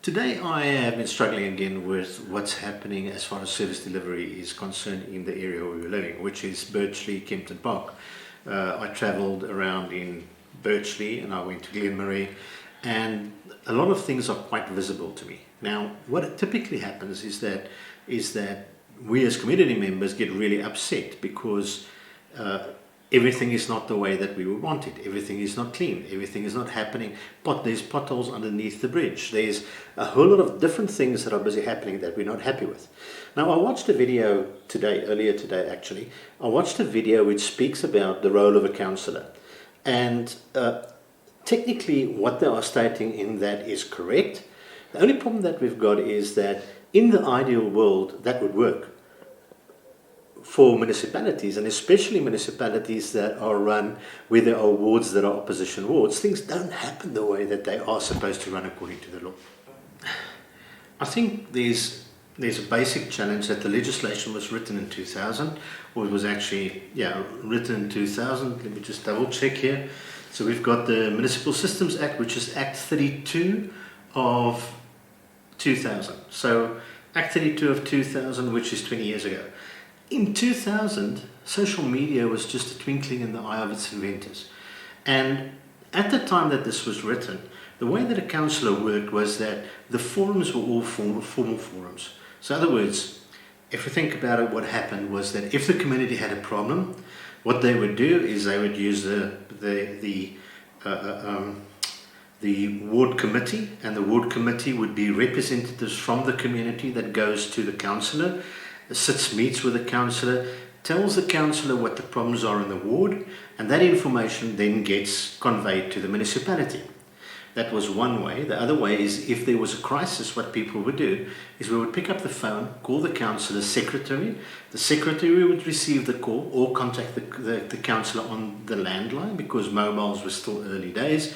Today I have been struggling again with what's happening as far as service delivery is concerned in the area where we're living, which is Birchley, Kempton Park. I travelled around in Birchley and I went to Glenmarie, and a lot of things are quite visible to me. Now, what typically happens is that we as community members get really upset because everything is not the way that we would want it. Everything is not clean. Everything is not happening. There's potholes underneath the bridge. There's a whole lot of different things that are busy happening that we're not happy with. Now, I watched a video earlier today actually. I watched a video which speaks about the role of a councillor. And technically what they are stating in that is correct. The only problem that we've got is that in the ideal world that would work for municipalities, and especially municipalities that are run where there are wards that are opposition wards. Things don't happen the way that they are supposed to run according to the law. I think there's a basic challenge that the legislation was written in 2000, or it was actually written in 2000. Let me just double check here. So we've got the Municipal Systems Act, which is Act 32 of 2000. So Act 32 of 2000, which is 20 years ago. In 2000, social media was just a twinkling in the eye of its inventors. And at the time that this was written, the way that a councillor worked was that the forums were all formal forums. So in other words, if you think about it, what happened was that if the community had a problem, what they would do is they would use the ward committee, and the ward committee would be representatives from the community that goes to the councillor, meets with the councillor, tells the councillor what the problems are in the ward, and that information then gets conveyed to the municipality. That was one way. The other way is if there was a crisis, what people would do is we would pick up the phone, call the councillor's secretary. The secretary would receive the call or contact the councillor on the landline, because mobiles were still early days,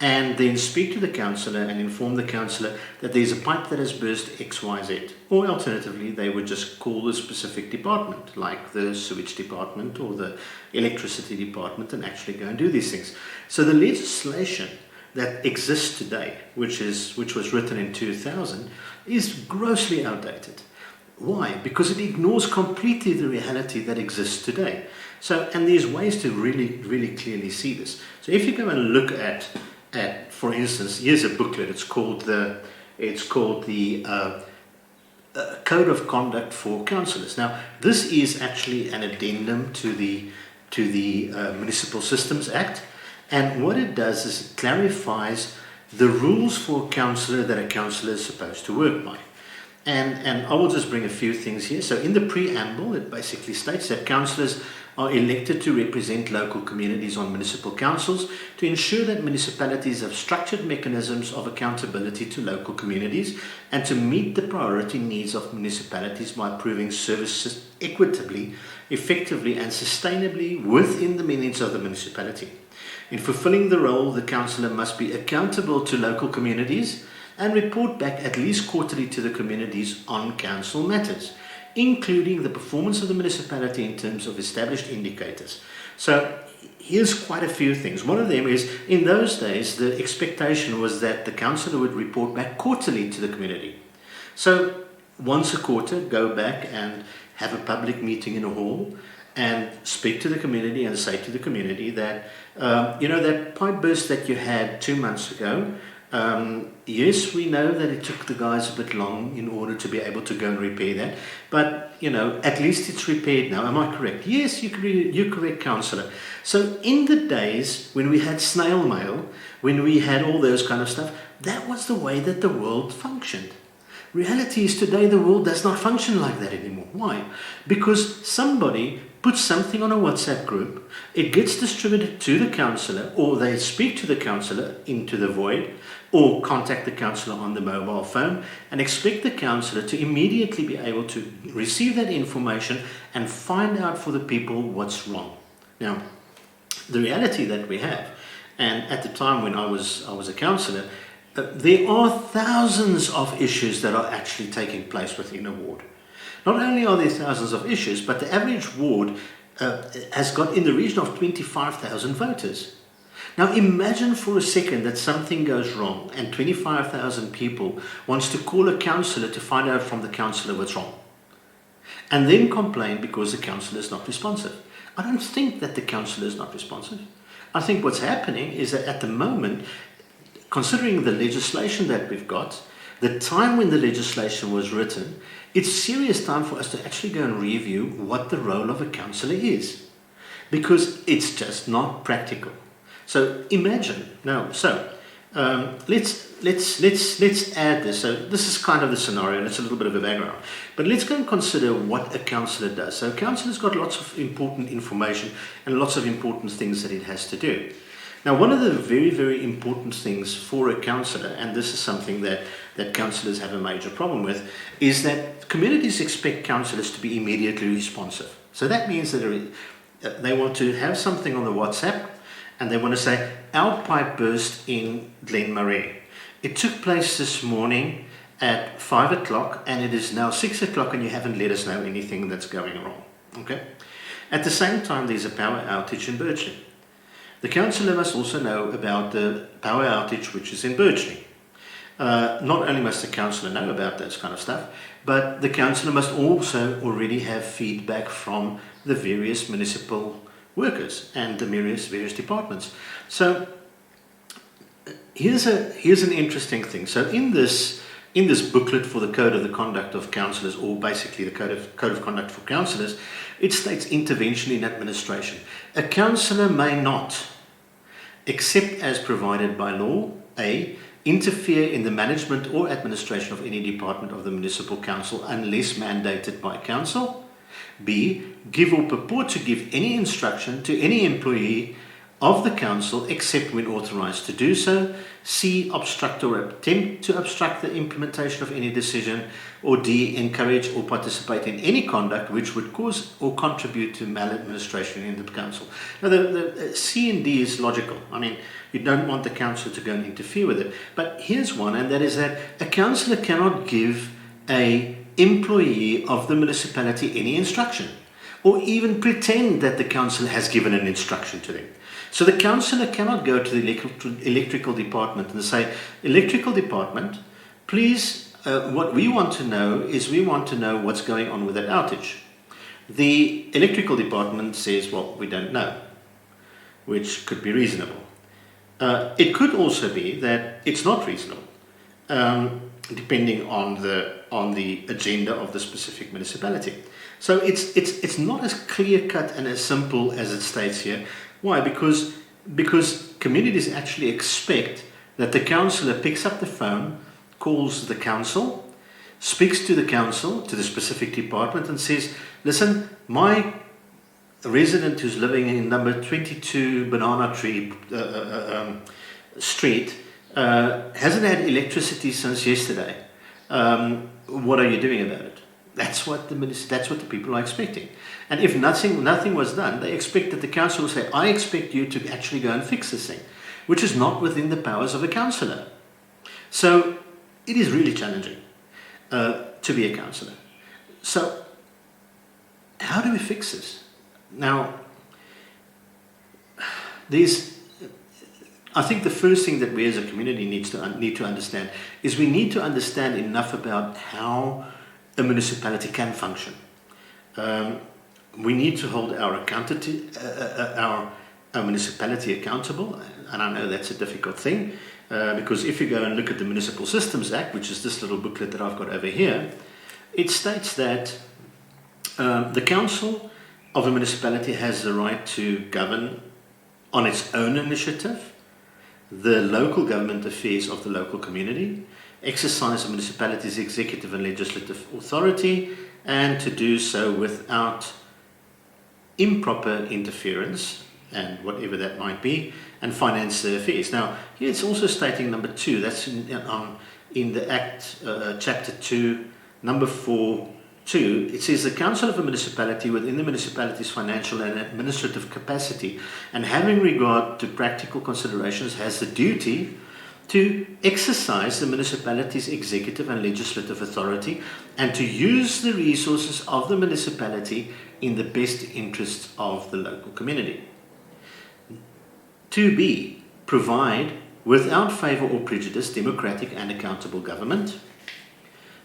and then speak to the councillor and inform the councillor that there's a pipe that has burst XYZ. Or alternatively, they would just call the specific department, like the sewage department or the electricity department, and actually go and do these things. So the legislation that exists today, which was written in 2000, is grossly outdated. Why? Because it ignores completely the reality that exists today. So, and there's ways to really clearly see this. So if you go and look at for instance, here's a booklet. It's called the Code of Conduct for Councillors. Now, this is actually an addendum to the Municipal Systems Act, and what it does is it clarifies the rules for a councillor that a councillor is supposed to work by. And I will just bring a few things here. So in the preamble, it basically states that councillors are elected to represent local communities on municipal councils to ensure that municipalities have structured mechanisms of accountability to local communities and to meet the priority needs of municipalities by improving services equitably, effectively and sustainably within the means of the municipality. In fulfilling the role, the councillor must be accountable to local communities and report back at least quarterly to the communities on council matters, including the performance of the municipality in terms of established indicators. So here's quite a few things. One of them is, in those days, the expectation was that the councillor would report back quarterly to the community. So once a quarter, go back and have a public meeting in a hall and speak to the community and say to the community that, that pipe burst that you had 2 months ago, yes, we know that it took the guys a bit long in order to be able to go and repair that, but at least it's repaired now. Am I correct? Yes, you're correct, councillor. So in the days when we had snail mail, when we had all those kind of stuff, that was the way that the world functioned. Reality is today the world does not function like that anymore. Why? Because somebody puts something on a WhatsApp group, it gets distributed to the councillor, or they speak to the councillor into the void, or contact the councillor on the mobile phone and expect the councillor to immediately be able to receive that information and find out for the people what's wrong. Now, the reality that we have, and at the time when I was a councillor, there are thousands of issues that are actually taking place within a ward. Not only are there thousands of issues, but the average ward has got in the region of 25,000 voters. Now imagine for a second that something goes wrong and 25,000 people wants to call a councillor to find out from the councillor what's wrong, and then complain because the councillor is not responsive. I don't think that the councillor is not responsive. I think what's happening is that at the moment, considering the legislation that we've got, the time when the legislation was written, it's serious time for us to actually go and review what the role of a councillor is, because it's just not practical. So imagine now. Let's add this. So this is kind of the scenario, and it's a little bit of a background. But let's go and consider what a councillor does. So a councillor's got lots of important information and lots of important things that it has to do. Now, one of the very, very important things for a councillor, and this is something that councillors have a major problem with, is that communities expect councillors to be immediately responsive. So that means that they want to have something on the WhatsApp, and they want to say, our pipe burst in Glenmarais. It took place this morning at 5 o'clock, and it is now 6 o'clock, and you haven't let us know anything that's going wrong. Okay? At the same time, there's a power outage in Birchley. The councillor must also know about the power outage which is in Birchley. Not only must the councillor know about this kind of stuff, but the councillor must also already have feedback from the various municipal workers and the various departments. So here's an interesting thing. So in this booklet for the Code of the Conduct of Councillors, or basically the Code of Conduct for Councillors, it states intervention in administration. A councillor may not, except as provided by law, A, interfere in the management or administration of any department of the municipal council unless mandated by council. B, give or purport to give any instruction to any employee of the council except when authorized to do so. C, obstruct or attempt to obstruct the implementation of any decision. Or D, encourage or participate in any conduct which would cause or contribute to maladministration in the council. Now the C and D is logical. I mean, you don't want the council to go and interfere with it. But here's one, and that is that a councillor cannot give an employee of the municipality any instruction, or even pretend that the council has given an instruction to them. So the councillor cannot go to the electrical department and say, electrical department, please, what we want to know is we want to know what's going on with that outage. The electrical department says, well, we don't know, which could be reasonable. It could also be that it's not reasonable, depending on the agenda of the specific municipality. So it's not as clear-cut and as simple as it states here. Why? Because communities actually expect that the councillor picks up the phone, calls the council, speaks to the council, to the specific department, and says, listen, my resident who's living in number 22 Banana Tree Street hasn't had electricity since yesterday. What are you doing about it? That's what the people are expecting. And if nothing was done, they expect that the council will say, I expect you to actually go and fix this thing, which is not within the powers of a councillor. So it is really challenging to be a councillor. So how do we fix this? Now, I think the first thing that we as a community need to understand is we need to understand enough about how a municipality can function. We need to hold our municipality accountable, and I know that's a difficult thing, because if you go and look at the Municipal Systems Act, which is this little booklet that I've got over here, it states that the council of a municipality has the right to govern on its own initiative the local government affairs of the local community, exercise the municipality's executive and legislative authority, and to do so without improper interference, and whatever that might be, and finance the affairs. Now, here it's also stating number 2, that's in the Act, Chapter 2, number 4.2, it says the council of a municipality within the municipality's financial and administrative capacity, and having regard to practical considerations, has the duty to exercise the municipality's executive and legislative authority and to use the resources of the municipality in the best interests of the local community. 2B, provide, without favour or prejudice, democratic and accountable government.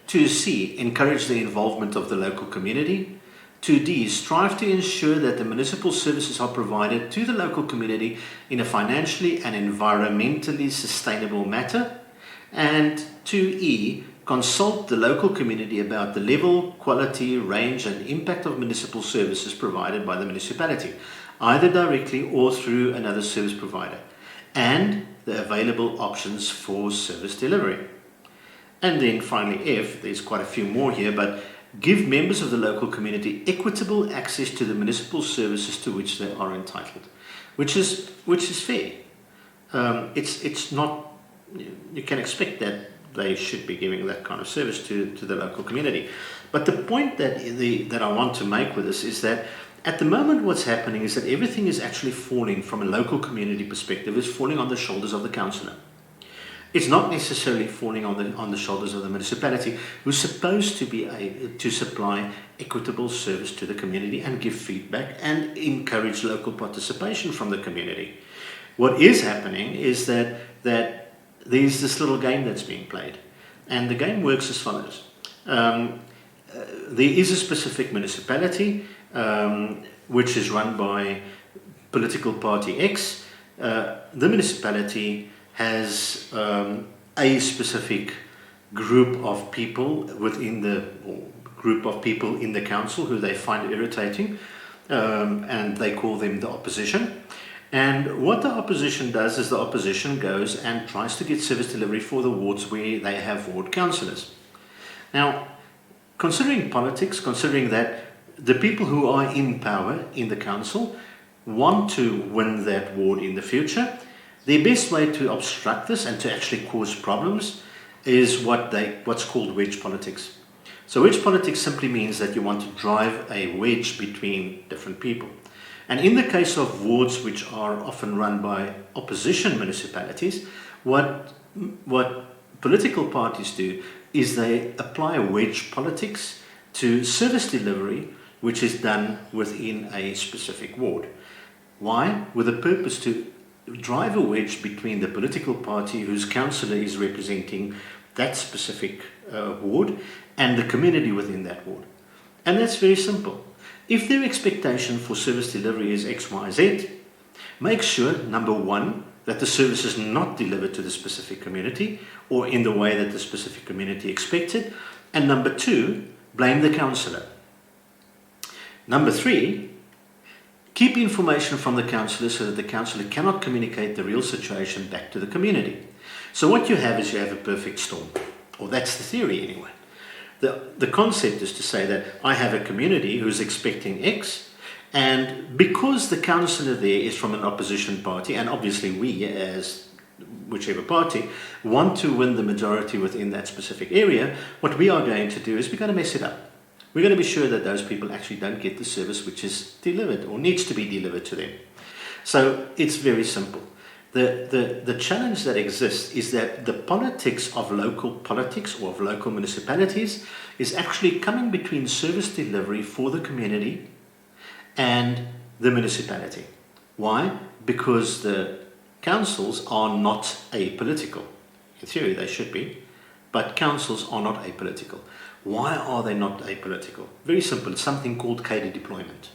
2C, encourage the involvement of the local community. 2D, strive to ensure that the municipal services are provided to the local community in a financially and environmentally sustainable manner. And 2E, consult the local community about the level, quality, range and impact of municipal services provided by the municipality, either directly or through another service provider, and the available options for service delivery. And then finally F, there's quite a few more here, but give members of the local community equitable access to the municipal services to which they are entitled, which is fair. It's not, you can expect that they should be giving that kind of service to the local community. But the point that I want to make with this is that at the moment what's happening is that everything is actually falling, from a local community perspective, is falling on the shoulders of the councillor. It's not necessarily falling on the shoulders of the municipality, who's supposed to be to supply equitable service to the community and give feedback and encourage local participation from the community. What is happening is that there's this little game that's being played, and the game works as follows. There is a specific municipality which is run by political party X. The municipality has a specific group of people within in the council who they find irritating, and they call them the opposition. And what the opposition does is the opposition goes and tries to get service delivery for the wards where they have ward councillors. Now, considering politics, considering that the people who are in power in the council want to win that ward in the future, the best way to obstruct this and to actually cause problems is what's called wedge politics. So wedge politics simply means that you want to drive a wedge between different people. And in the case of wards which are often run by opposition municipalities, what political parties do is they apply wedge politics to service delivery which is done within a specific ward. Why? With the purpose to drive a wedge between the political party whose councillor is representing that specific ward and the community within that ward. And that's very simple. If their expectation for service delivery is X, Y, Z, make sure, number one, that the service is not delivered to the specific community or in the way that the specific community expected. And number two, blame the councillor. Number three, keep information from the councillor so that the councillor cannot communicate the real situation back to the community. So what you have is you have a perfect storm, or that's the theory anyway. The concept is to say that I have a community who's expecting X, and because the councillor there is from an opposition party, and obviously we as whichever party want to win the majority within that specific area, what we are going to do is we're going to mess it up. We're going to be sure that those people actually don't get the service which is delivered or needs to be delivered to them. So it's very simple. The challenge that exists is that the politics of local politics or of local municipalities is actually coming between service delivery for the community and the municipality. Why? Because the councils are not apolitical. In theory they should be, but councils are not apolitical. Why are they not apolitical? Very simple. It's something called cadre deployment.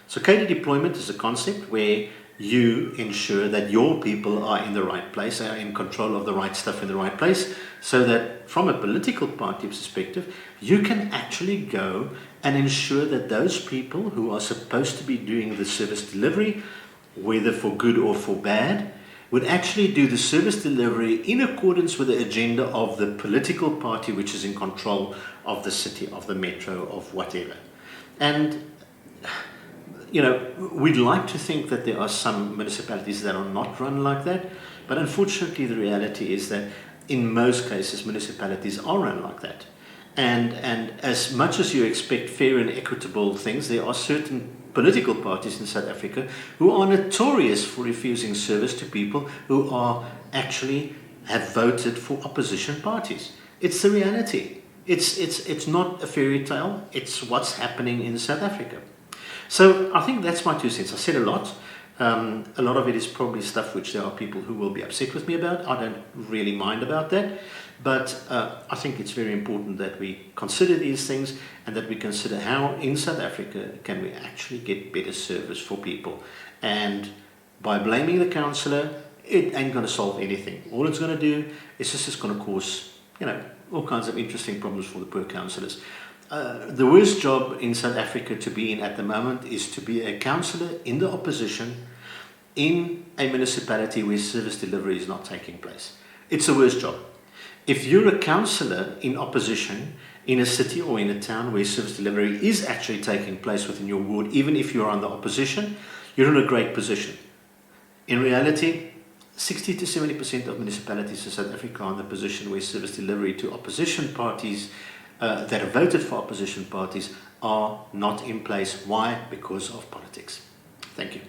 So cadre deployment is a concept where you ensure that your people are in the right place, are in control of the right stuff in the right place, so that from a political party perspective, you can actually go and ensure that those people who are supposed to be doing the service delivery, whether for good or for bad, would actually do the service delivery in accordance with the agenda of the political party which is in control of the city, of the metro, of whatever. And you know, we'd like to think that there are some municipalities that are not run like that, but unfortunately the reality is that in most cases municipalities are run like that. And as much as you expect fair and equitable things, there are certain political parties in South Africa who are notorious for refusing service to people who are actually have voted for opposition parties. It's the reality. It's not a fairy tale, it's what's happening in South Africa. So I think that's my 2 cents. I said a lot. A lot of it is probably stuff which there are people who will be upset with me about. I don't really mind about that. But I think it's very important that we consider these things and that we consider how in South Africa can we actually get better service for people. And by blaming the councillor, it ain't going to solve anything. All it's going to do is just going to cause, all kinds of interesting problems for the poor councillors. The worst job in South Africa to be in at the moment is to be a councillor in the opposition in a municipality where service delivery is not taking place. It's the worst job. If you're a councillor in opposition in a city or in a town where service delivery is actually taking place within your ward, even if you're on the opposition, you're in a great position. In reality, 60 to 70% of municipalities in South Africa are in the position where service delivery to opposition parties that have voted for opposition parties are not in place. Why? Because of politics. Thank you.